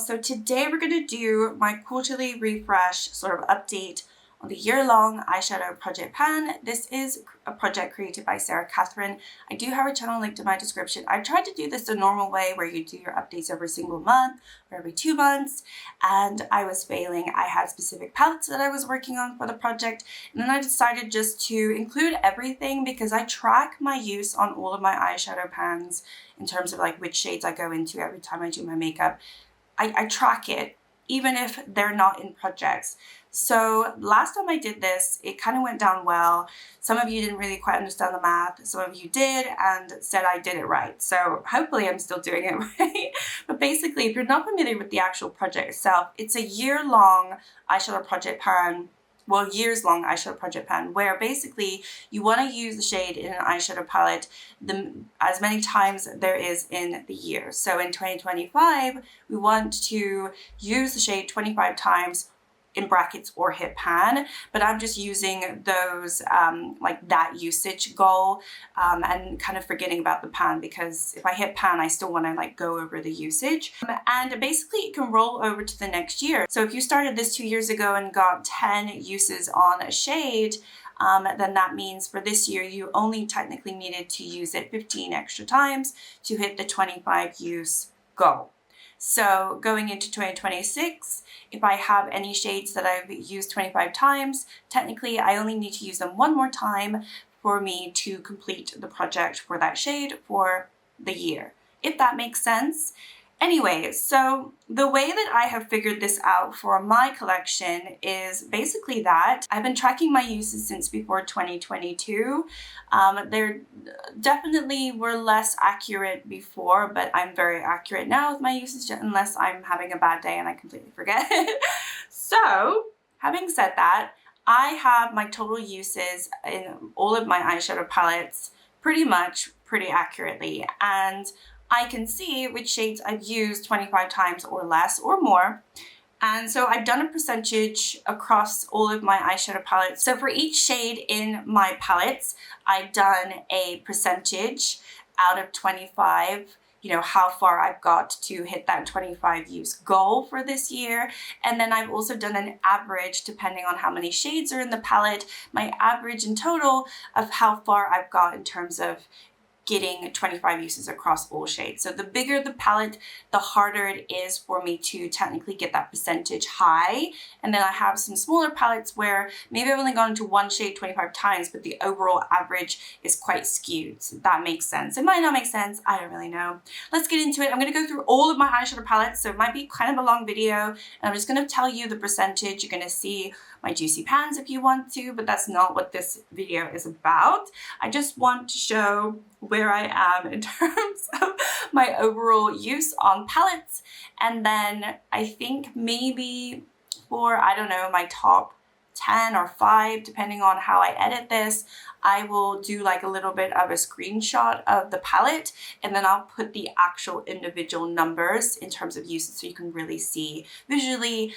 So today we're going to do my quarterly refresh sort of update on the year-long eyeshadow project pan. This is a project created by Sarah Catherine. I do have her channel linked in my description. I've tried to do this the normal way where you do your updates every single month or every 2 months, and I was failing. I had specific palettes that I was working on for the project, and then I decided just to include everything because I track my use on all of my eyeshadow pans in terms of like which shades I go into every time I do my makeup. I track it even if they're not in projects. So last time I did this, it kind of went down well. Some of you didn't really quite understand the math. Some of you did and said I did it right. So hopefully I'm still doing it right. But basically, if you're not familiar with the actual project itself, it's a year-long eyeshadow project pan. Well, years-long eyeshadow project pan, where basically you want to use the shade in an eyeshadow palette as many times there is in the year. So in 2025, we want to use the shade 25 times in brackets or hit pan, but I'm just using those like that usage goal and kind of forgetting about the pan, because if I hit pan I still want to like go over the usage, and basically it can roll over to the next year. So if you started this 2 years ago and got 10 uses on a shade, then that means for this year you only technically needed to use it 15 extra times to hit the 25 use goal. So going into 2026, if I have any shades that I've used 25 times, technically I only need to use them one more time for me to complete the project for that shade for the year, if that makes sense. Anyway, so the way that I have figured this out for my collection is basically that I've been tracking my uses since before 2022. There definitely were less accurate before, but I'm very accurate now with my usage unless I'm having a bad day and I completely forget. So having said that, I have my total uses in all of my eyeshadow palettes pretty accurately, and I can see which shades I've used 25 times or less or more. And so I've done a percentage across all of my eyeshadow palettes. So for each shade in my palettes, I've done a percentage out of 25, you know, how far I've got to hit that 25 use goal for this year. And then I've also done an average depending on how many shades are in the palette, my average in total of how far I've got in terms of getting 25 uses across all shades. So the bigger the palette, the harder it is for me to technically get that percentage high. And then I have some smaller palettes where maybe I've only gone into one shade 25 times, but the overall average is quite skewed. So that makes sense. It might not make sense. I don't really know. Let's get into it. I'm going to go through all of my eyeshadow palettes. So it might be kind of a long video, and I'm just going to tell you the percentage. You're going to see my juicy pans if you want to, but that's not what this video is about. I just want to show where I am in terms of my overall use on palettes, and then I think maybe for, I don't know, my top 10 or 5, depending on how I edit this, I will do like a little bit of a screenshot of the palette, and then I'll put the actual individual numbers in terms of uses so you can really see visually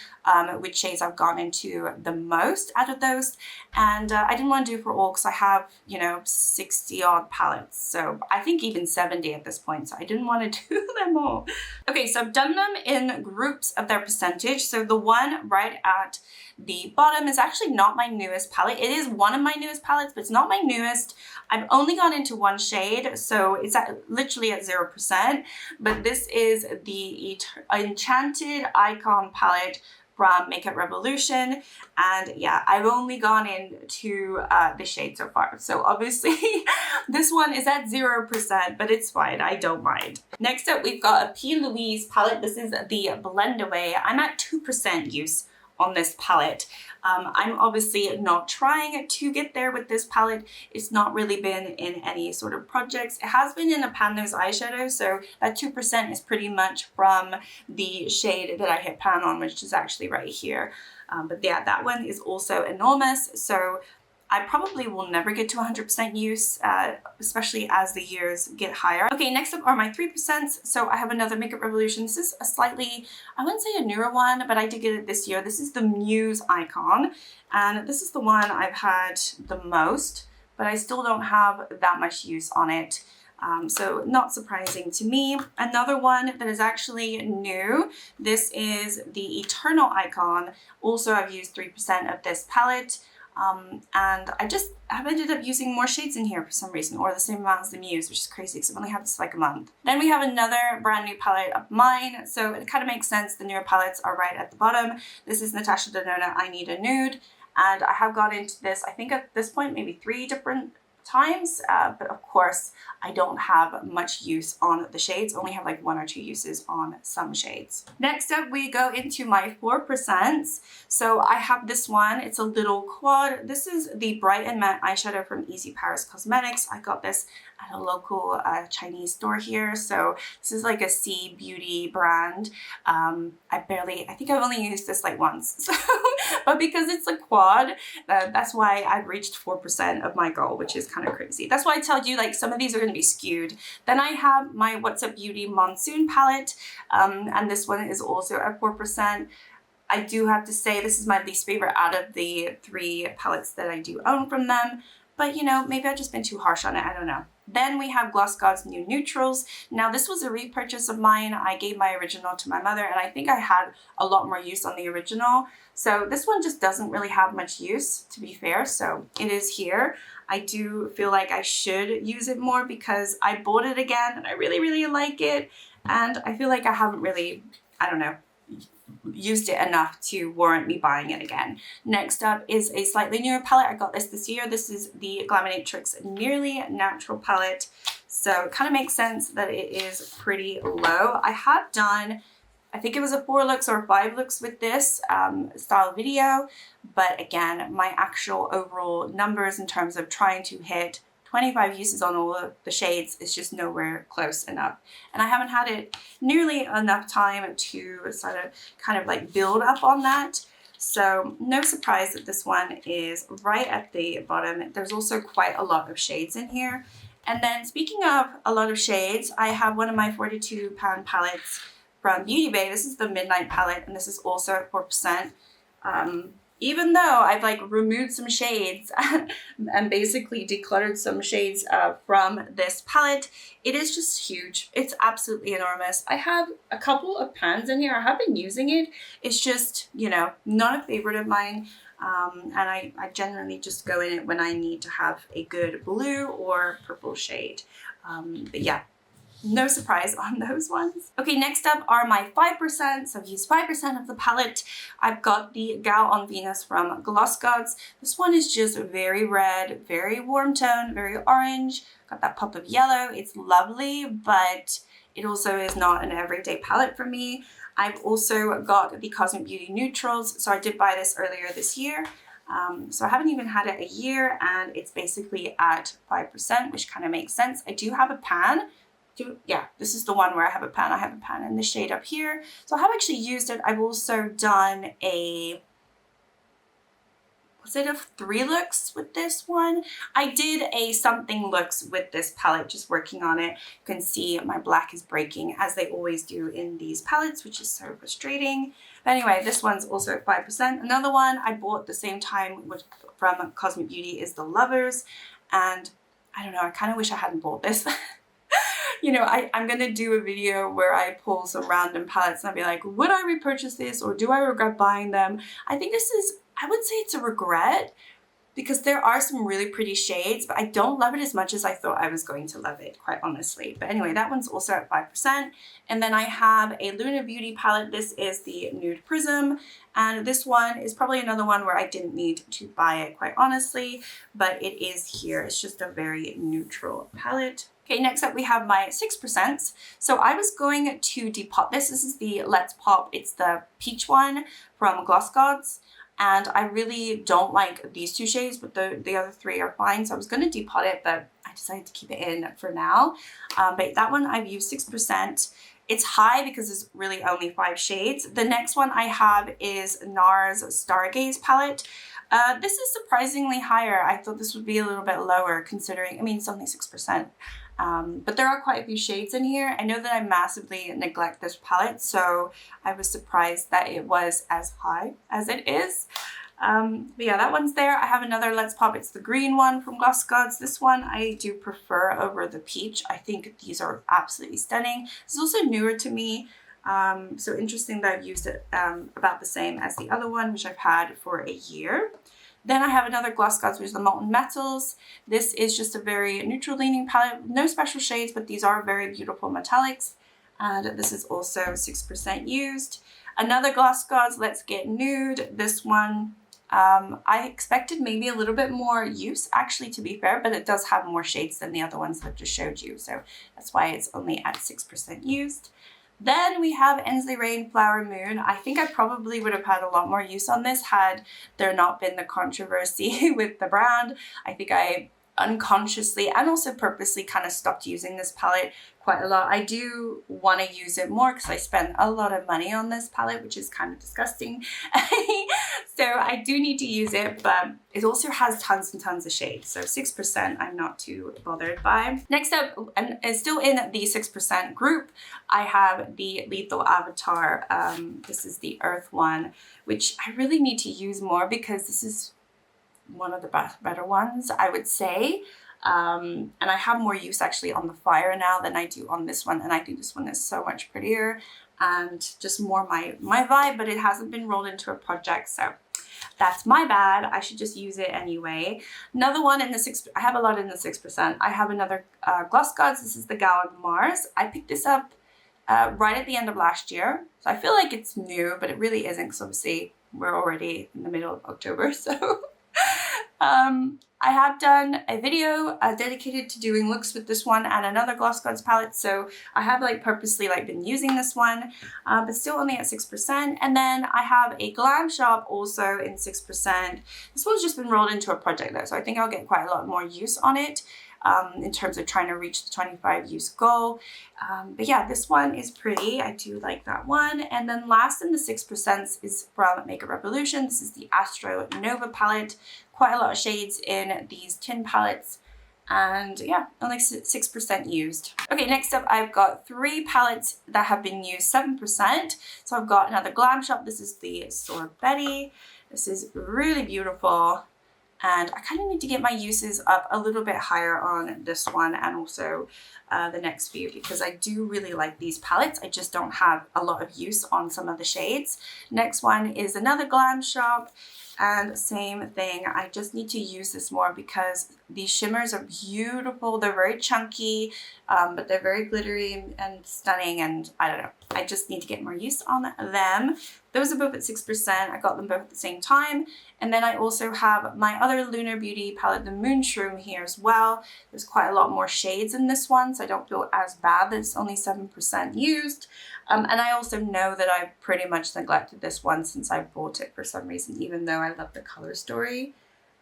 which shades I've gone into the most out of those. And I didn't want to do for all because I have, you know, 60 odd palettes, so I think even 70 at this point, so I didn't want to do them all. Okay, so I've done them in groups of their percentage. So the one right at the bottom is actually not my newest palette. It is one of my newest palettes, but it's not my newest. I've only gone into one shade, so it's literally at 0%. But this is the Enchanted Icon palette from Makeup Revolution, and yeah, I've only gone into the shade so far. So obviously this one is at 0%, but it's fine. I don't mind. Next up, we've got a P. Louise palette. This is the Blend Away. I'm at 2% use on this palette. I'm obviously not trying to get there with this palette. It's not really been in any sort of projects. It has been in a pan nose eyeshadow, so that 2% is pretty much from the shade that I hit pan on, which is actually right here. But yeah, that one is also enormous. So I probably will never get to 100% use, especially as the years get higher. Okay, next up are my 3%. So I have another Makeup Revolution. This is a slightly, I wouldn't say a newer one, but I did get it this year. This is the Muse Icon, and this is the one I've had the most, but I still don't have that much use on it. So not surprising to me. Another one that is actually new, this is the Eternal Icon. Also, I've used 3% of this palette. And I've ended up using more shades in here for some reason, or the same amount as the Muse, which is crazy because I've only had this like a month. Then we have another brand new palette of mine, so it kind of makes sense. The newer palettes are right at the bottom. This is Natasha Denona, I Need a Nude, and I have got into this, I think at this point, maybe 3 different times, but of course I don't have much use on the shades, only have like 1 or 2 uses on some shades. Next up we go into my 4%. So I have this one, it's a little quad. This is the Bright and Matte eyeshadow from Easy Paris Cosmetics. I got this at a local Chinese store here, so this is like a C beauty brand. I think I've only used this like once, so, but because it's a quad, that's why I've reached 4% of my goal, which is kind of crazy. That's why I tell you, like, some of these are going to be skewed. Then I have my What's Up Beauty Monsoon palette, and this one is also at 4%. I do have to say this is my least favorite out of the 3 palettes that I do own from them, but you know, maybe I've just been too harsh on it, I don't know. Then we have GlossGods New Neutrals. Now this was a repurchase of mine. I gave my original to my mother and I think I had a lot more use on the original. So this one just doesn't really have much use, to be fair, so it is here. I do feel like I should use it more because I bought it again and I really, really like it. And I feel like I haven't really, I don't know, used it enough to warrant me buying it again. Next up is a slightly newer palette. I got this year. This is the Glaminatrix Nearly Natural palette. So it kind of makes sense that it is pretty low. I have done, I think it was a 4 looks or 5 looks with this style video, but again, my actual overall numbers in terms of trying to hit 25 uses on all of the shades is just nowhere close enough. And I haven't had it nearly enough time to sort of kind of like build up on that. So no surprise that this one is right at the bottom. There's also quite a lot of shades in here. And then speaking of a lot of shades, I have one of my £42 palettes from Beauty Bay. This is the Midnight palette, and this is also at 4%. Even though I've like removed some shades and basically decluttered some shades from this palette, it is just huge. It's absolutely enormous. I have a couple of pans in here. I have been using it. It's just, you know, not a favorite of mine. And I generally just go in it when I need to have a good blue or purple shade. But yeah, no surprise on those ones. Okay, next up are my 5%. So I've used 5% of the palette. I've got the Gal on Venus from GlossGods. This one is just very red, very warm tone, very orange. Got that pop of yellow. It's lovely, but it also is not an everyday palette for me. I've also got the Cosmic Beauty Neutrals. So I did buy this earlier this year. So I haven't even had it a year and it's basically at 5%, which kind of makes sense. I do have a pan. Yeah, this is the one where I have a pan. I have a pan in the shade up here. So I have actually used it. I've also done a, was it a 3 looks with this one? I did a something looks with this palette, just working on it. You can see my black is breaking as they always do in these palettes, which is so frustrating. But anyway, this one's also at 5%. Another one I bought at the same time from Cosmic Beauty is the Lovers. And I don't know, I kind of wish I hadn't bought this. You know, I'm going to do a video where I pull some random palettes and I'll be like, would I repurchase this or do I regret buying them? I think this is, I would say it's a regret because there are some really pretty shades, but I don't love it as much as I thought I was going to love it, quite honestly. But anyway, that one's also at 5%. And then I have a Luna Beauty palette. This is the Nude Prism. And this one is probably another one where I didn't need to buy it, quite honestly, but it is here. It's just a very neutral palette. Okay, next up we have my 6%. So I was going to depot this. This is the Let's Pop. It's the peach one from GlossGods. And I really don't like these 2 shades, but the other 3 are fine. So I was going to depot it, but I decided to keep it in for now. But that one I've used 6%. It's high because there's really only 5 shades. The next one I have is NARS Stargaze palette. This is surprisingly higher. I thought this would be a little bit lower considering, I mean, it's only 6%. But there are quite a few shades in here. I know that I massively neglect this palette, so I was surprised that it was as high as it is. But yeah, that one's there. I have another Let's Pop. It's the green one from GlossGods. This one I do prefer over the peach. I think these are absolutely stunning. This is also newer to me. So interesting that I've used it about the same as the other one, which I've had for a year. Then I have another GlossGods, which is the Molten Metals. This is just a very neutral leaning palette, no special shades, but these are very beautiful metallics. And this is also 6% used. Another GlossGods, Let's Get Nude. This one, I expected maybe a little bit more use, actually, to be fair, but it does have more shades than the other ones that I've just showed you. So that's why it's only at 6% used. Then we have Ensley Rain Flower Moon. I think I probably would have had a lot more use on this had there not been the controversy with the brand. I think I unconsciously and also purposely kind of stopped using this palette quite a lot. I do want to use it more because I spent a lot of money on this palette, which is kind of disgusting. So I do need to use it, but it also has tons and tons of shades. So 6% I'm not too bothered by. Next up, and it's still in the 6% group, I have the Lethal Avatar. This is the Earth one, which I really need to use more because this is one of the better ones, I would say. And I have more use actually on the Fire now than I do on this one, and I think this one is so much prettier and just more my vibe, but it hasn't been rolled into a project, so that's my bad. I should just use it anyway. Another one in the 6%, I have a lot in the 6%. I have another GlossGods. This is the Gallic Mars. I picked this up right at the end of last year, so I feel like it's new, but it really isn't because obviously we're already in the middle of October, so I have done a video dedicated to doing looks with this one and another GlossGods palette, so I have like purposely like been using this one, but still only at 6%. And then I have a Glam Shop also in 6%. This one's just been rolled into a project though, so I think I'll get quite a lot more use on it in terms of trying to reach the 25 use goal. But yeah, this one is pretty. I do like that one. And then last in the 6% is from Makeup Revolution. This is the Astro Nova palette. Quite a lot of shades in these tin palettes. And yeah, only 6% used. Okay, next up I've got 3 palettes that have been used 7%. So I've got another Glam Shop. This is the Sword Betty. This is really beautiful. And I kind of need to get my uses up a little bit higher on this one and also the next few, because I do really like these palettes. I just don't have a lot of use on some of the shades. Next one is another Glam Shop. And same thing, I just need to use this more because these shimmers are beautiful. They're very chunky, but they're very glittery and stunning, and I don't know. I just need to get more use on them. Those are both at 6%. I got them both at the same time. And then I also have my other Lunar Beauty palette, the Moonshroom, here as well. There's quite a lot more shades in this one, so I don't feel as bad that it's only 7% used. And I also know that I've pretty much neglected this one since I bought it for some reason, even though I love the color story.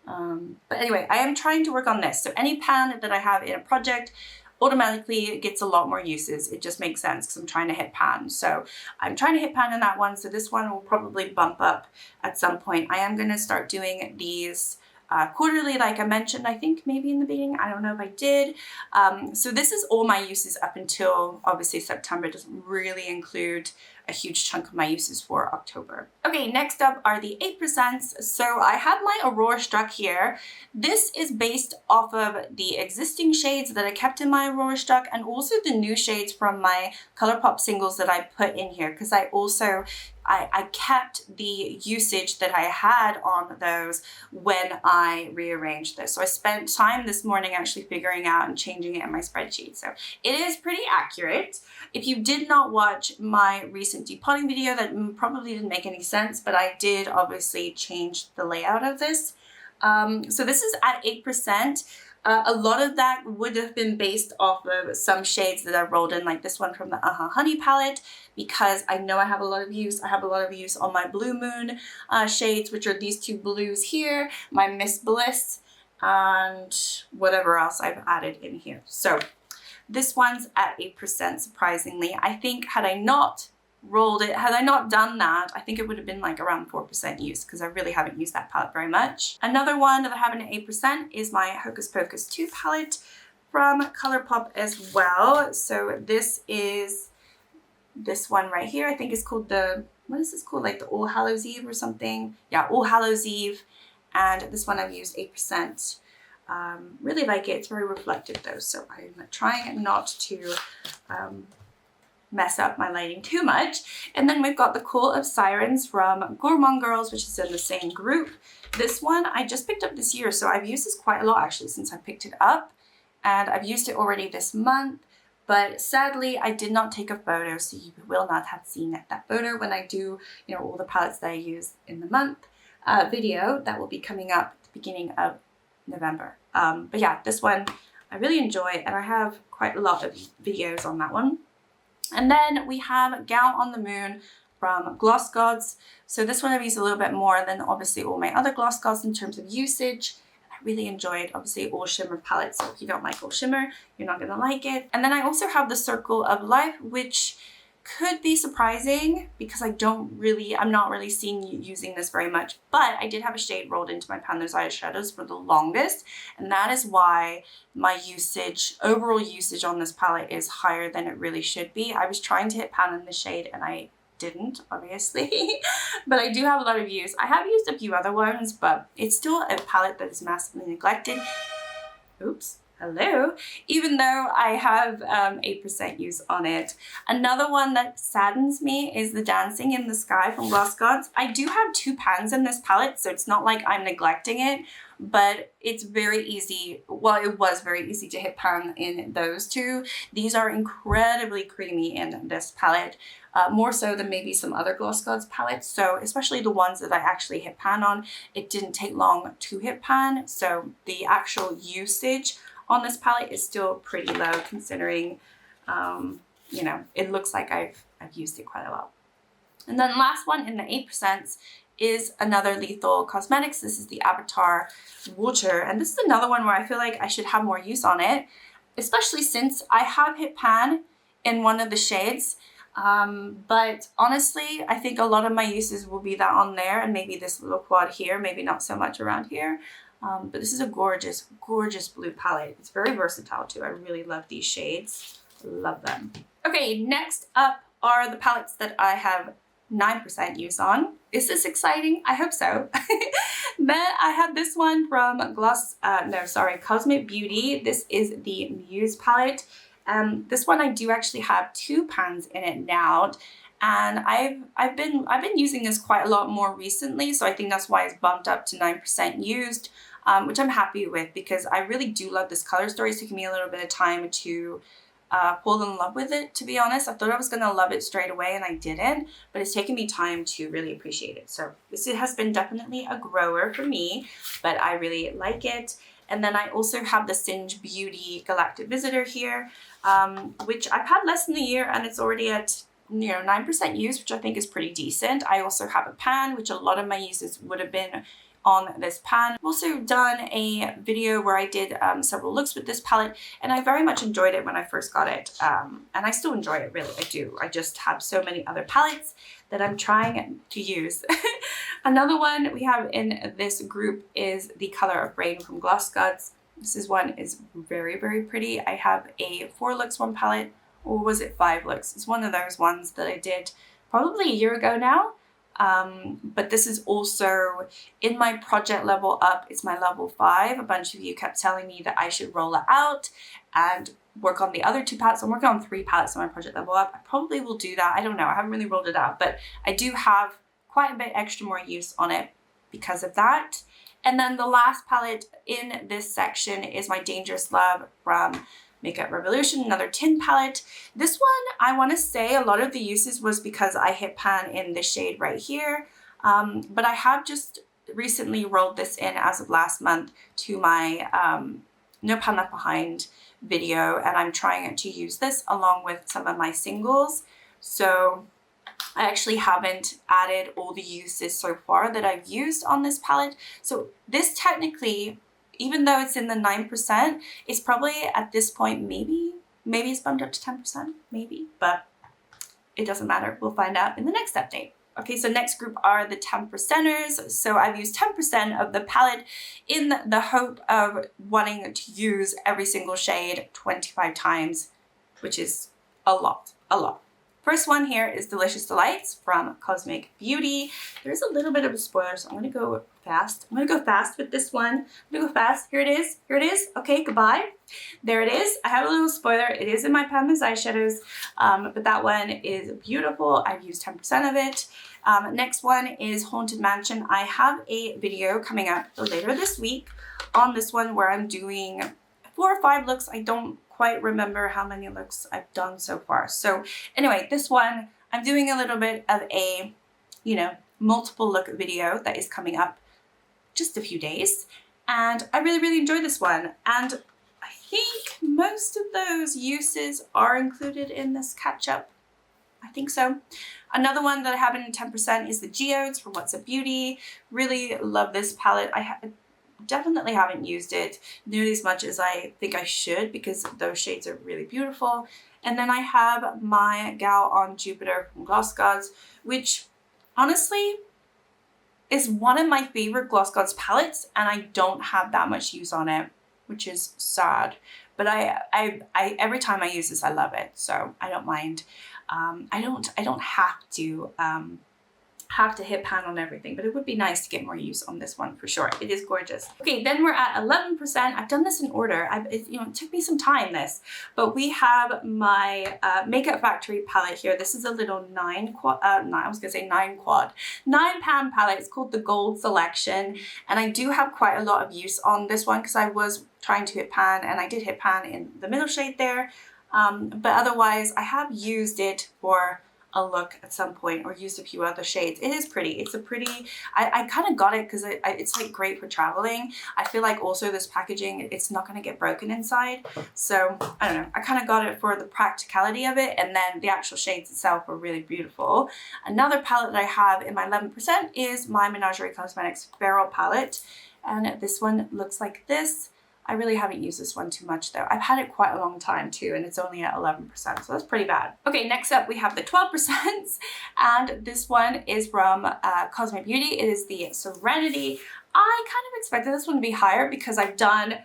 But anyway, I am trying to work on this. So any pan that I have in a project automatically gets a lot more uses. It just makes sense because I'm trying to hit pan. So I'm trying to hit pan in that one. So this one will probably bump up at some point. I am going to start doing these quarterly, like I mentioned, I think maybe in the beginning. I don't know if I did. So this is all my uses up until obviously September. It doesn't really include a huge chunk of my uses for October. Okay, next up are the 8%. So I have my Aurora Struck here. This is based off of the existing shades that I kept in my Aurora Struck and also the new shades from my ColourPop singles that I put in here, because I also I kept the usage that I had on those when I rearranged this. So I spent time this morning actually figuring out and changing it in my spreadsheet. So it is pretty accurate. If you did not watch my recent depotting video, that probably didn't make any sense, but I did obviously change the layout of this. So this is at 8%. A lot of that would have been based off of some shades that I rolled in, like this one from the Honey palette, because I know I have a lot of use. I have a lot of use on my Blue Moon shades, which are these 2 blues here, my Miss Bliss, and whatever else I've added in here. So this one's at 8%, surprisingly. I think had I not rolled it, had I not done that, I think it would have been like around 4% use, because I really haven't used that palette very much. Another one that I have in at 8% is my Hocus Pocus 2 palette from ColourPop as well. So this is this one right here. I think it's called the what is this called? Like the All Hallows Eve or something? Yeah, All Hallows Eve. And this one I've used 8%. Really like it. It's very reflective though, so I'm trying not to mess up my lighting too much. And then we've got the Call of Sirens from Gourmand Girls, which is in the same group. This one I just picked up this year, so I've used this quite a lot actually since I picked it up. And I've used it already this month, but sadly I did not take a photo, so you will not have seen that photo when I do, you know, all the palettes that I use in the month video that will be coming up at the beginning of November. But yeah, this one I really enjoy, and I have quite a lot of videos on that one. And then we have Gown on the Moon from GlossGods. So this one I've used a little bit more than obviously all my other GlossGods in terms of usage. And I really enjoyed obviously all shimmer palettes. So if you don't like all shimmer, you're not gonna like it. And then I also have the Circle of Life, which could be surprising because I'm not really seeing you using this very much, but I did have a shade rolled into my pan, those eyeshadows, for the longest, and that is why my overall usage on this palette is higher than it really should be. I was trying to hit pan in the shade and I didn't, obviously, but I do have a lot of use. I have used a few other ones, but it's still a palette that is massively neglected. Oops. Hello, even though I have 8% use on it. Another one that saddens me is the Dancing in the Sky from GlossGods. I do have 2 pans in this palette, so it's not like I'm neglecting it, but it's very easy. Well, it was very easy to hit pan in those 2. These are incredibly creamy in this palette, more so than maybe some other GlossGods palettes. So especially the ones that I actually hit pan on, it didn't take long to hit pan. So the actual usage on this palette is still pretty low considering, you know, it looks like I've used it quite a lot. And then last one in the 8% is another Lethal Cosmetics. This is the Avatar Water. And this is another one where I feel like I should have more use on it, especially since I have hit pan in one of the shades. But honestly, I think a lot of my uses will be that on there and maybe this little quad here, maybe not so much around here. But this is a gorgeous, gorgeous blue palette. It's very versatile too. I really love these shades. Love them. Okay, next up are the palettes that I have 9% use on. Is this exciting? I hope so. Then I have this one from Cosmic Beauty. This is the Muse palette. This one I do actually have 2 pans in it now. And I've been using this quite a lot more recently, so I think that's why it's bumped up to 9% used, which I'm happy with because I really do love this color story. So it took me a little bit of time to fall in love with it, to be honest. I thought I was gonna love it straight away and I didn't, but it's taken me time to really appreciate it. So this has been definitely a grower for me, but I really like it. And then I also have the Singe Beauty Galactic Visitor here, which I've had less than a year and it's already at 9% use, which I think is pretty decent. I also have a pan, which a lot of my uses would have been on this pan. I've also done a video where I did several looks with this palette, and I very much enjoyed it when I first got it. And I still enjoy it, really, I do. I just have so many other palettes that I'm trying to use. Another one we have in this group is the Color of Rain from GlossGods. This one is very, very pretty. I have a 4 looks one palette, or was it 5 looks? It's one of those ones that I did probably a year ago now. But this is also in my project level up. It's my level 5. A bunch of you kept telling me that I should roll it out and work on the other 2 palettes. I'm working on 3 palettes on my project level up. I probably will do that. I don't know. I haven't really rolled it out, but I do have quite a bit extra more use on it because of that. And then the last palette in this section is my Dangerous Love from Makeup Revolution, another tin palette. This one, I want to say a lot of the uses was because I hit pan in the shade right here. But I have just recently rolled this in as of last month to my No Pan Left Behind video, and I'm trying to use this along with some of my singles. So I actually haven't added all the uses so far that I've used on this palette. So this technically, even though it's in the 9%, it's probably at this point, maybe it's bumped up to 10%, maybe, but it doesn't matter. We'll find out in the next update. Okay, so next group are the 10%ers. So I've used 10% of the palette in the hope of wanting to use every single shade 25 times, which is a lot. First one here is Delicious Delights from Cosmic Beauty. There's a little bit of a spoiler, so I'm gonna go fast. I'm gonna go fast with this one. I'm gonna go fast. Here it is. Here it is. Okay, goodbye. There it is. I have a little spoiler. It is in my Padma's eyeshadows, but that one is beautiful. I've used 10% of it. Next one is Haunted Mansion. I have a video coming up later this week on this one where I'm doing 4 or 5 looks. I don't quite remember how many looks I've done so far. So anyway, this one, I'm doing a little bit of a, you know, multiple look video that is coming up just a few days. And I really, really enjoyed this one. And I think most of those uses are included in this catch-up. I think so. Another one that I have in 10% is the Geodes from What's Up Beauty. Really love this palette. Definitely haven't used it nearly as much as I think I should because those shades are really beautiful. And then I have my Gal on Jupiter from GlossGods, which honestly is one of my favorite GlossGods palettes, and I don't have that much use on it, which is sad. But I every time I use this, I love it, so I don't mind. I don't have to hit pan on everything, but it would be nice to get more use on this one for sure. It is gorgeous. Okay, then we're at 11%. I've done this in order. It took me some time this, but we have my Makeup Factory palette here. This is a little 9 pan palette. It's called the Gold Selection, and I do have quite a lot of use on this one because I was trying to hit pan, and I did hit pan in the middle shade there, but otherwise I have used it for a look at some point or used a few other shades. It is pretty. It's a pretty, I kind of got it because it's like great for traveling. I feel like also this packaging, it's not going to get broken inside. So I don't know. I kind of got it for the practicality of it, and then the actual shades itself are really beautiful. Another palette that I have in my 11% is my Menagerie Cosmetics Feral palette, and this one looks like this. I really haven't used this one too much though. I've had it quite a long time too, and it's only at 11%, so that's pretty bad. Okay, next up we have the 12%, and this one is from Cosmic Beauty. It is the Serenity. I kind of expected this one to be higher because I've done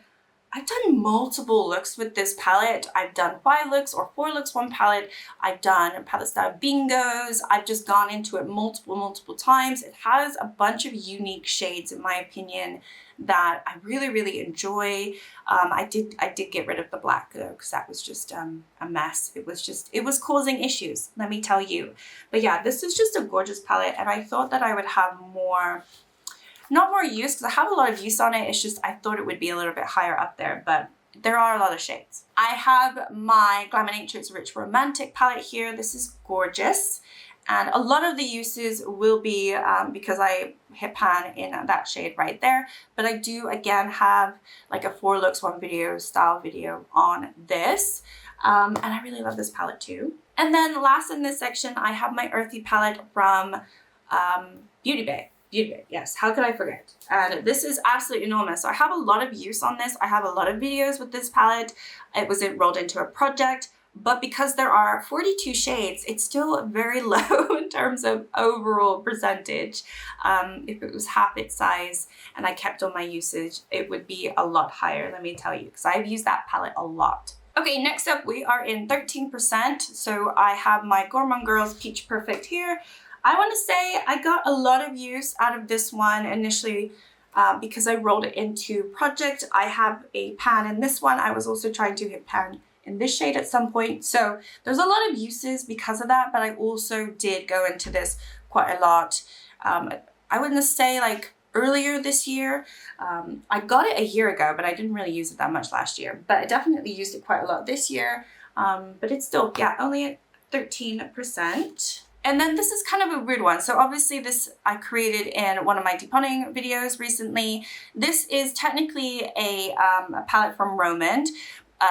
multiple looks with this palette. I've done 5 looks or 4 looks, 1 palette. I've done palette style bingos. I've just gone into it multiple times. It has a bunch of unique shades in my opinion that I really, really enjoy. I did get rid of the black though because that was just a mess. It was causing issues, let me tell you. But yeah, this is just a gorgeous palette, and I thought that I would have more, not more use because I have a lot of use on it. It's just I thought it would be a little bit higher up there, but there are a lot of shades. I have my Glamour Nature's Rich Romantic palette here. This is gorgeous. And a lot of the uses will be because I hit pan in that shade right there. But I do again have like a 4 looks 1 video style video on this. And I really love this palette too. And then last in this section, I have my Earthy palette from Beauty Bay. Yes, how could I forget? And this is absolutely enormous. So I have a lot of use on this. I have a lot of videos with this palette. It was enrolled into a project. But because there are 42 shades, it's still very low in terms of overall percentage. If it was half its size and I kept on my usage, it would be a lot higher, let me tell you, because I've used that palette a lot. Okay, next up we are in 13%. So I have my Gourmand Girls Peach Perfect here. I want to say I got a lot of use out of this one initially because I rolled it into project. I have a pan in this one. I was also trying to hit pan in this shade at some point. So there's a lot of uses because of that, but I also did go into this quite a lot. I wouldn't say like earlier this year. I got it a year ago, but I didn't really use it that much last year, but I definitely used it quite a lot this year. But it's still, yeah, only at 13%. And then this is kind of a weird one. So obviously this I created in one of my depotting videos recently. This is technically a palette from Romand.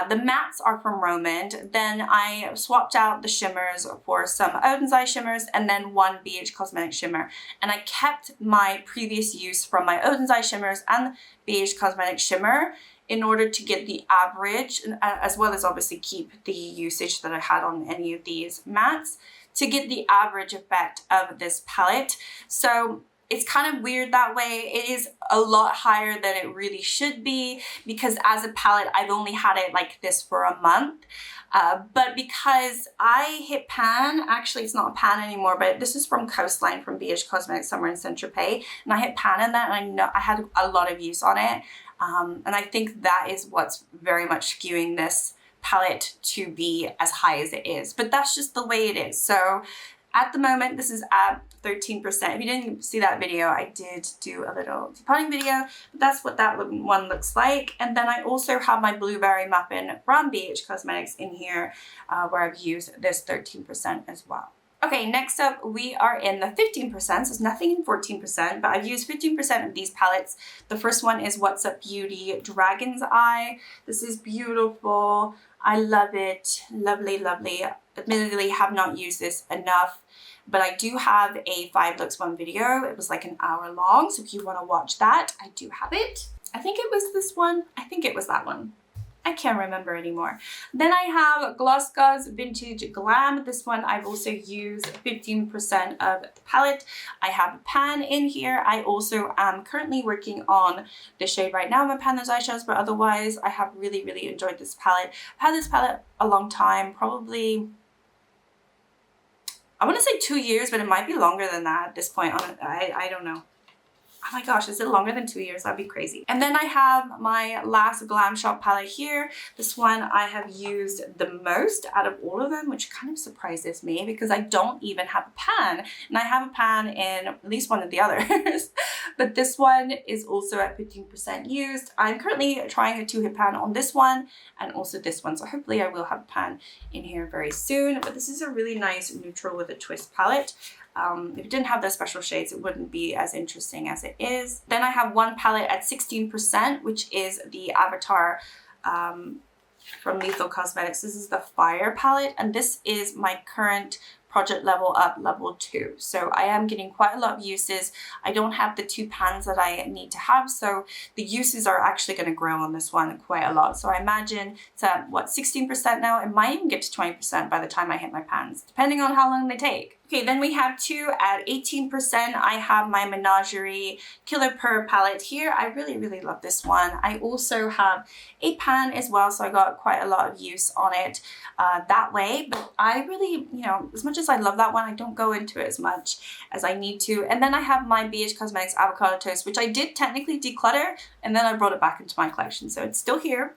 The mattes are from Romand. Then I swapped out the shimmers for some Odin's Eye shimmers and then 1 BH Cosmetic shimmer. And I kept my previous use from my Odin's Eye shimmers and BH Cosmetic shimmer in order to get the average, as well as obviously keep the usage that I had on any of these mattes, to get the average effect of this palette. So It's kind of weird that way. It is a lot higher than it really should be because as a palette, I've only had it like this for a month. But because I hit pan, actually it's not a pan anymore, but this is from Coastline from BH Cosmetics somewhere in Saint-Tropez. And I hit pan in that and I know I had a lot of use on it. And I think that is what's very much skewing this palette to be as high as it is. But that's just the way it is. So at the moment, this is at 13%. If you didn't see that video, I did do a little depotting video. But that's what that one looks like. And then I also have my Blueberry Muffin from BH Cosmetics in here where I've used this 13% as well. Okay, next up we are in the 15%, so it's nothing in 14%, but I've used 15% of these palettes. The first one is What's Up Beauty Dragon's Eye. This is beautiful. I love it. Lovely, lovely. Admittedly, have not used this enough, but I do have a 5 looks 1 video. It was like an hour long, so if you want to watch that, I do have it. I think it was this one. I think it was that one. I can't remember anymore. Then I have GlossGods Vintage Glam. This one I've also used 15% of the palette. I have a pan in here. I also am currently working on the shade right now. My pan those eyeshadows, but otherwise I have really, really enjoyed this palette. I've had this palette a long time, probably, I want to say 2 years, but it might be longer than that at this point. I don't know. Oh my gosh, is it longer than 2 years? That'd be crazy. And then I have my last Glam Shop palette here. This one I have used the most out of all of them, which kind of surprises me because I don't even have a pan. And I have a pan in at least one of the others. But this one is also at 15% used. I'm currently trying a 2-hit pan on this one and also this one. So hopefully I will have a pan in here very soon. But this is a really nice neutral with a twist palette. If it didn't have those special shades, it wouldn't be as interesting as it is. Then I have one palette at 16%, which is the Avatar from Lethal Cosmetics. This is the Fire palette, and this is my current Project Level Up Level 2. So I am getting quite a lot of uses. I don't have the 2 pans that I need to have, so the uses are actually going to grow on this one quite a lot. So I imagine it's at, what, 16% now? It might even get to 20% by the time I hit my pans, depending on how long they take. Okay, then we have 2 at 18%. I have my Menagerie Killer Purr palette here. I really, really love this one. I also have a pan as well, so I got quite a lot of use on it that way. But I really, you know, as much as I love that one, I don't go into it as much as I need to. And then I have my BH Cosmetics Avocado Toast, which I did technically declutter, and then I brought it back into my collection. So it's still here.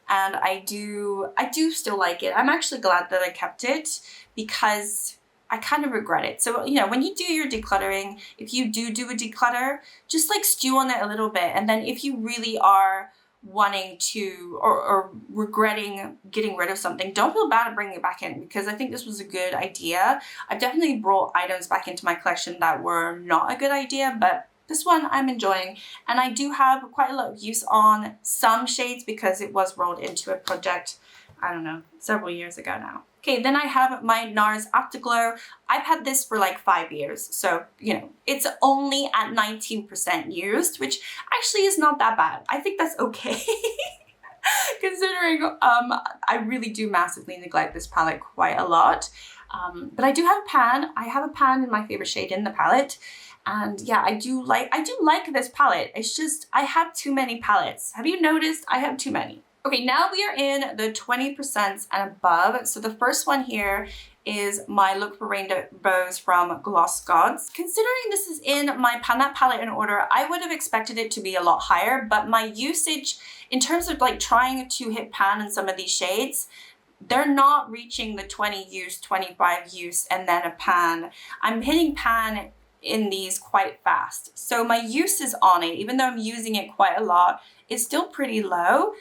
And I do still like it. I'm actually glad that I kept it because I kind of regret it. So, you know, when you do your decluttering, if you do a declutter, just like stew on it a little bit. And then if you really are wanting to or regretting getting rid of something, don't feel bad at bringing it back in, because I think this was a good idea. I've definitely brought items back into my collection that were not a good idea, but this one I'm enjoying, and I do have quite a lot of use on some shades because it was rolled into a project, I don't know, several years ago now. Okay, then I have my NARS Afterglow. I've had this for like 5 years, so, you know, it's only at 19% used, which actually is not that bad. I think that's okay. Considering I really do massively neglect this palette quite a lot. But I do have a pan. I have a pan in my favorite shade in the palette. And yeah, I do like this palette. It's just, I have too many palettes. Have you noticed? I have too many. Okay, now we are in the 20% and above. So the first one here is my Look for Rainbows from GlossGods. Considering this is in my Pan palette in order, I would have expected it to be a lot higher, but my usage in terms of like trying to hit pan in some of these shades, they're not reaching the 20 use, 25 use, and then a pan. I'm hitting pan in these quite fast. So my uses on it, even though I'm using it quite a lot, is still pretty low.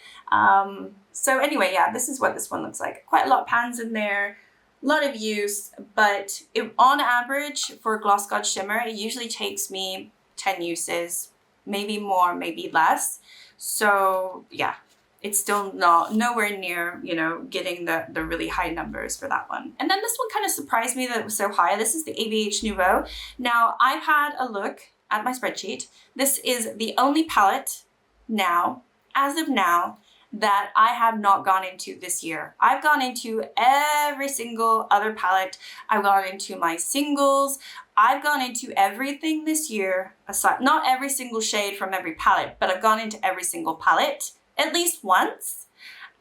So anyway, yeah, this is what this one looks like. Quite a lot of pans in there, a lot of use, but on average for GlossGods Shimmer, it usually takes me 10 uses, maybe more, maybe less. So yeah, it's still nowhere near, you know, getting the really high numbers for that one. And then this one kind of surprised me that it was so high. This is the ABH Nouveau. Now, I've had a look at my spreadsheet. This is the only palette now, as of now, that I have not gone into this year. I've gone into every single other palette. I've gone into my singles. I've gone into everything this year, aside, not every single shade from every palette, but I've gone into every single palette at least once.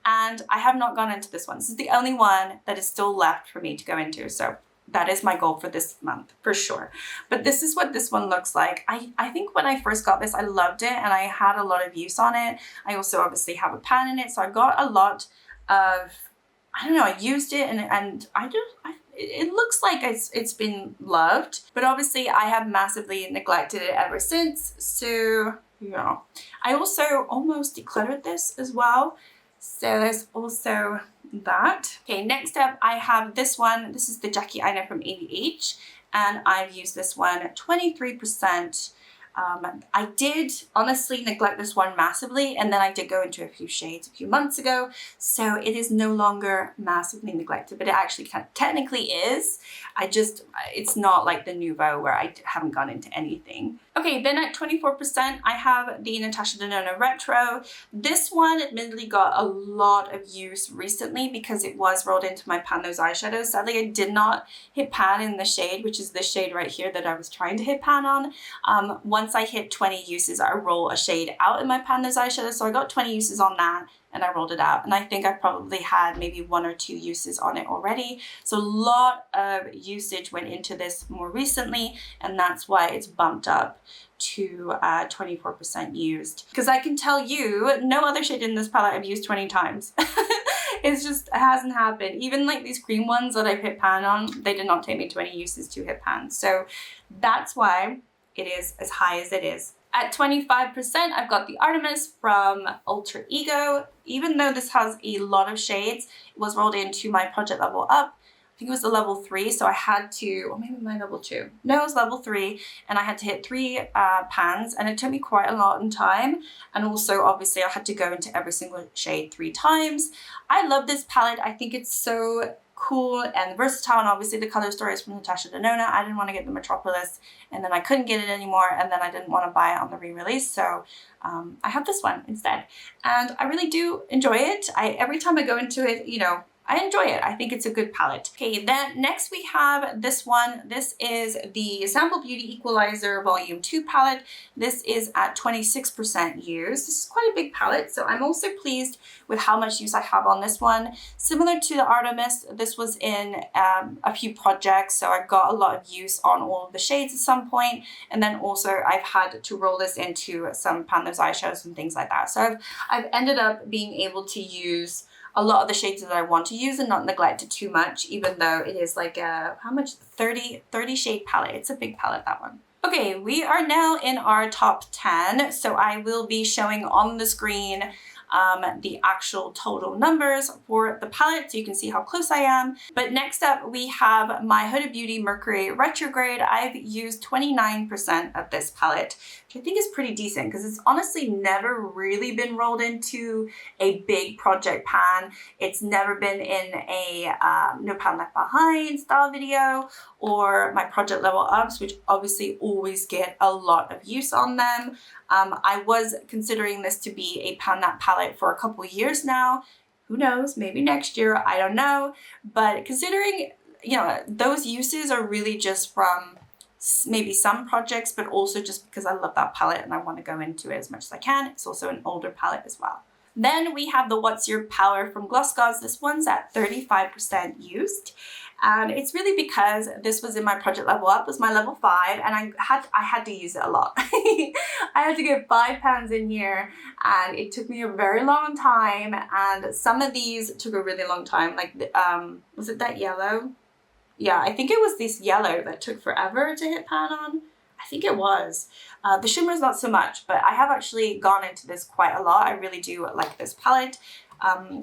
And I have not gone into this one. This is the only one that is still left for me to go into. So that is my goal for this month, for sure. But this is what this one looks like. I think when I first got this, I loved it and I had a lot of use on it. I also obviously have a pan in it. So I got a lot of, I don't know, I used it and it looks like it's been loved. But obviously I have massively neglected it ever since. So, yeah. I also almost decluttered this as well. So there's also that. Okay, next up I have this one. This is the Jackie Aina from ABH, and I've used this one 23%. I did honestly neglect this one massively, and then I did go into a few shades a few months ago, so it is no longer massively neglected, but it actually kind of technically is. It's not like the Nouveau where I haven't gone into anything. Okay, then at 24%, I have the Natasha Denona Retro. This one admittedly got a lot of use recently because it was rolled into my pan those eyeshadows. Sadly, I did not hit pan in the shade, which is this shade right here that I was trying to hit pan on. Once I hit 20 uses, I roll a shade out in my pan those eyeshadows. So I got 20 uses on that and I rolled it out. And I think I probably had maybe 1 or 2 uses on it already. So a lot of usage went into this more recently, and that's why it's bumped up to 24% used. Because I can tell you, no other shade in this palette I've used 20 times. It's just, it hasn't happened. Even like these cream ones that I've hit pan on, they did not take me 20 uses to hit pan. So that's why it is as high as it is. At 25%, I've got the Artemis from Alter Ego. Even though this has a lot of shades, it was rolled into my Project Level Up. I think it was the level 3, so I had to, or maybe my level 2. No, it was level 3, and I had to hit 3 pans, and it took me quite a lot in time. And also, obviously, I had to go into every single shade 3 times. I love this palette. I think it's so cool and versatile, and obviously the color story is from Natasha Denona. I didn't want to get the Metropolis, and then I couldn't get it anymore, and then I didn't want to buy it on the re-release, so I have this one instead. And I really do enjoy it. Every time I go into it, you know, I enjoy it. I think it's a good palette. Okay, then next we have this one. This is the Sample Beauty Equalizer Volume 2 palette. This is at 26% use. This is quite a big palette, so I'm also pleased with how much use I have on this one. Similar to the Artemis, this was in a few projects, so I got a lot of use on all of the shades at some point, and then also I've had to roll this into some pan those eyeshadows and things like that. So I've ended up being able to use a lot of the shades that I want to use and not neglect it too much, even though it is like a, how much? 30 shade palette. It's a big palette, that one. Okay, we are now in our top 10. So I will be showing on the screen the actual total numbers for the palette so you can see how close I am. But next up we have my Huda Beauty Mercury Retrograde. I've used 29% of this palette, which I think is pretty decent because it's honestly never really been rolled into a big project pan. It's never been in a No Pan Left Behind style video or my project level ups, which obviously always get a lot of use on them. I was considering this to be a pan that palette for a couple years now. Who knows, maybe next year, I don't know. But considering, you know, those uses are really just from maybe some projects, but also just because I love that palette and I want to go into it as much as I can. It's also an older palette as well. Then we have the What's Your Power from GlossGods. This one's at 35% used. And it's really because this was in my project level up, was my level 5, and I had to use it a lot. I had to get 5 pans in here, and it took me a very long time, and some of these took a really long time, like, was it that yellow? Yeah, I think it was this yellow that took forever to hit pan on. I think it was. The shimmer's not so much, but I have actually gone into this quite a lot. I really do like this palette.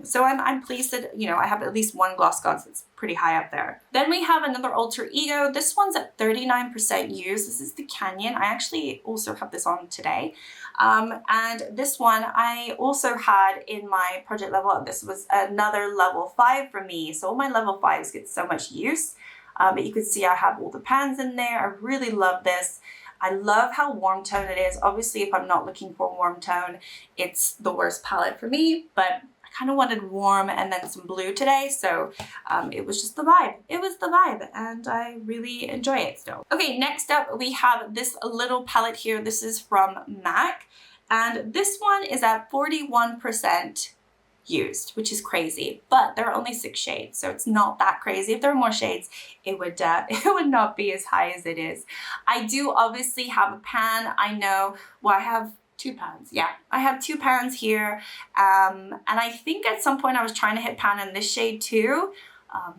So I'm pleased that, you know, I have at least one GlossGods that's pretty high up there. Then we have another Alter Ego. This one's at 39% use. This is the Canyon. I actually also have this on today. And this one I also had in my project level up. This was another level 5 for me. So all my level 5s get so much use. But you can see I have all the pans in there. I really love this. I love how warm tone it is. Obviously, if I'm not looking for warm tone, it's the worst palette for me, but I kind of wanted warm and then some blue today, so it was just the vibe. It was the vibe, and I really enjoy it still. Okay, next up we have this little palette here. This is from MAC, and this one is at 41% used, which is crazy, but there are only 6 shades, so it's not that crazy. If there were more shades, it would not be as high as it is. I do obviously have a pan. I know, well, I have 2 pans. Yeah, I have 2 pans here, and I think at some point I was trying to hit pan in this shade too,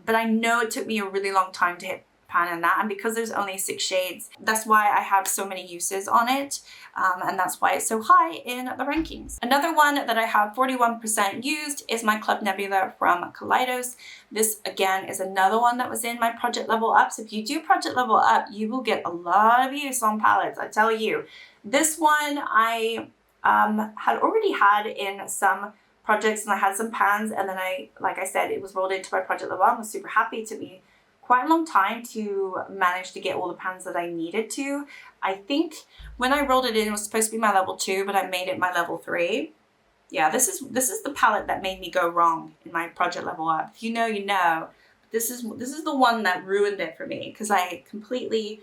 but I know it took me a really long time to hit pan in that, and because there's only 6 shades, that's why I have so many uses on it, and that's why it's so high in the rankings. Another one that I have 41% used is my Club Nebula from Kaleidos. This again is another one that was in my Project Level Up, so if you do Project Level Up, you will get a lot of use on palettes, I tell you. This one I had already had in some projects, and I had some pans, and then like I said, it was rolled into my Project Level Up. I was super happy. It took me quite a long time to manage to get all the pans that I needed to. I think when I rolled it in, it was supposed to be my level 2, but I made it my level 3. Yeah, this is the palette that made me go wrong in my Project Level Up. If you know, you know. This is the one that ruined it for me, because I completely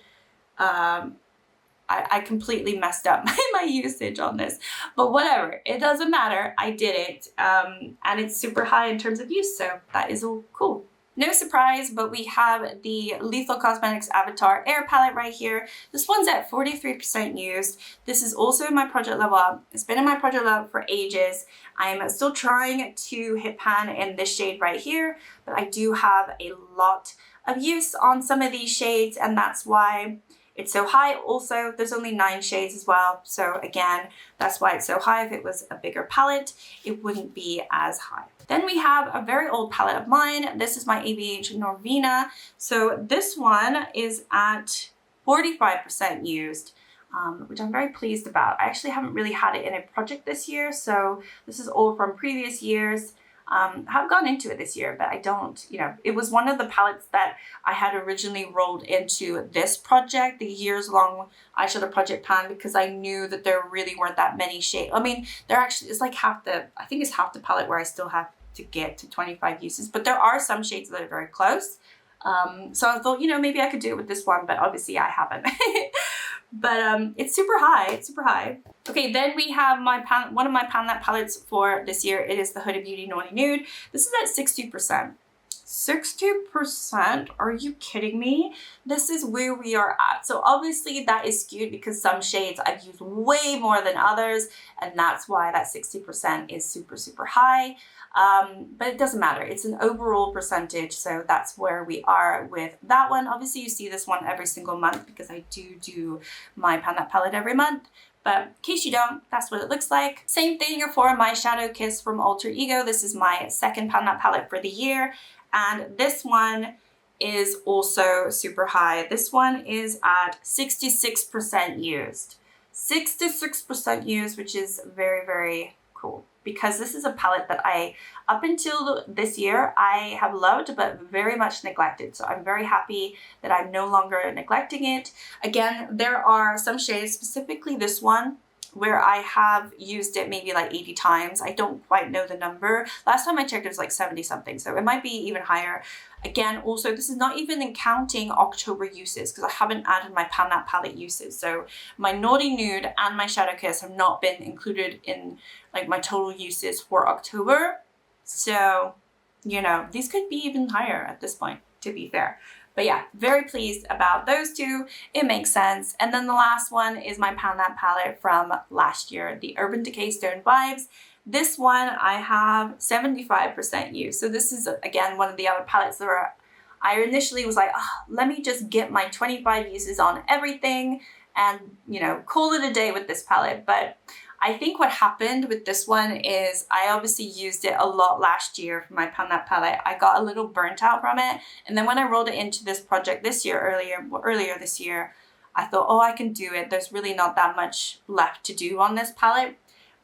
I completely messed up my usage on this, but whatever, it doesn't matter. I did it, and it's super high in terms of use, so that is all cool. No surprise, but we have the Lethal Cosmetics Avatar Air Palette right here. This one's at 43% used. This is also in my Project Level Up. It's been in my Project Level Up for ages. I'm still trying to hit pan in this shade right here, but I do have a lot of use on some of these shades, and that's why it's so high. Also, there's only 9 shades as well, so again, that's why it's so high. If it was a bigger palette, it wouldn't be as high. Then we have a very old palette of mine. This is my ABH Norvina. So this one is at 45% used, which I'm very pleased about. I actually haven't really had it in a project this year, so this is all from previous years. I have gone into it this year, but I don't, you know, it was one of the palettes that I had originally rolled into this project, the years-long eyeshadow project pan, because I knew that there really weren't that many shades. I mean, there actually is like half the, I think it's half the palette where I still have to get to 25 uses, but there are some shades that are very close. So I thought, you know, maybe I could do it with this one, but obviously I haven't. But it's super high, it's super high. Okay, then we have my one of my Pan palettes for this year. It is the Huda Beauty Naughty Nude. This is at 60%. 60%? Are you kidding me? This is where we are at. So obviously that is skewed because some shades I've used way more than others, and that's why that 60% is super, super high. But it doesn't matter. It's an overall percentage, so that's where we are with that one. Obviously you see this one every single month because I do my Pan palette every month. But in case you don't, that's what it looks like. Same thing for my Shadow Kiss from Alter Ego. This is my second Pan palette for the year. And this one is also super high. This one is at 66% used. 66% used, which is very, very cool, because this is a palette that I, up until this year, I have loved but very much neglected. So I'm very happy that I'm no longer neglecting it. Again, there are some shades, specifically this one, where I have used it maybe like 80 times. I don't quite know the number. Last time I checked, it was like 70 something, so it might be even higher. Again, also, this is not even in counting October uses, because I haven't added my Pan palette uses. So my Naughty Nude and my Shadow Kiss have not been included in like my total uses for October. So, you know, these could be even higher at this point, to be fair. But yeah, very pleased about those two. It makes sense. And then the last one is my Pan palette from last year, the Urban Decay Stone Vibes. This one I have 75% use. So this is, again, one of the other palettes that I initially was like, oh, let me just get my 25 uses on everything and, you know, call it a day with this palette. But I think what happened with this one is I obviously used it a lot last year for my Pan palette. I got a little burnt out from it. And then when I rolled it into this project this year, earlier this year, I thought, oh, I can do it. There's really not that much left to do on this palette.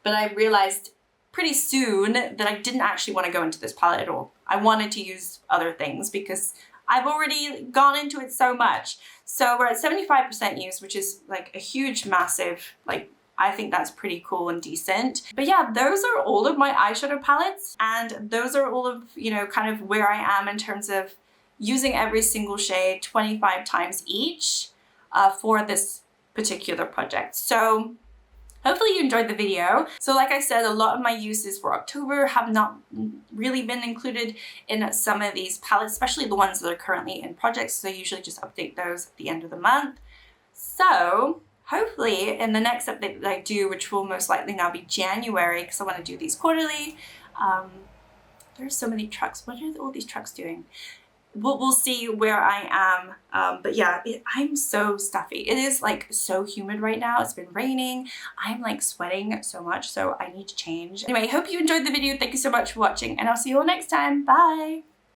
But I realized pretty soon that I didn't actually want to go into this palette at all. I wanted to use other things because I've already gone into it so much. So we're at 75% use, which is like a huge, massive, like, I think that's pretty cool and decent. But yeah, those are all of my eyeshadow palettes, and those are all of, you know, kind of where I am in terms of using every single shade 25 times each for this particular project. So hopefully you enjoyed the video. So like I said, a lot of my uses for October have not really been included in some of these palettes, especially the ones that are currently in projects. So I usually just update those at the end of the month. So hopefully in the next update that I do, which will most likely now be January, because I want to do these quarterly. There's so many trucks. What are all these trucks doing? We'll see where I am. But yeah, I'm so stuffy. It is like so humid right now. It's been raining. I'm like sweating so much, so I need to change. Anyway, hope you enjoyed the video. Thank you so much for watching, and I'll see you all next time. Bye.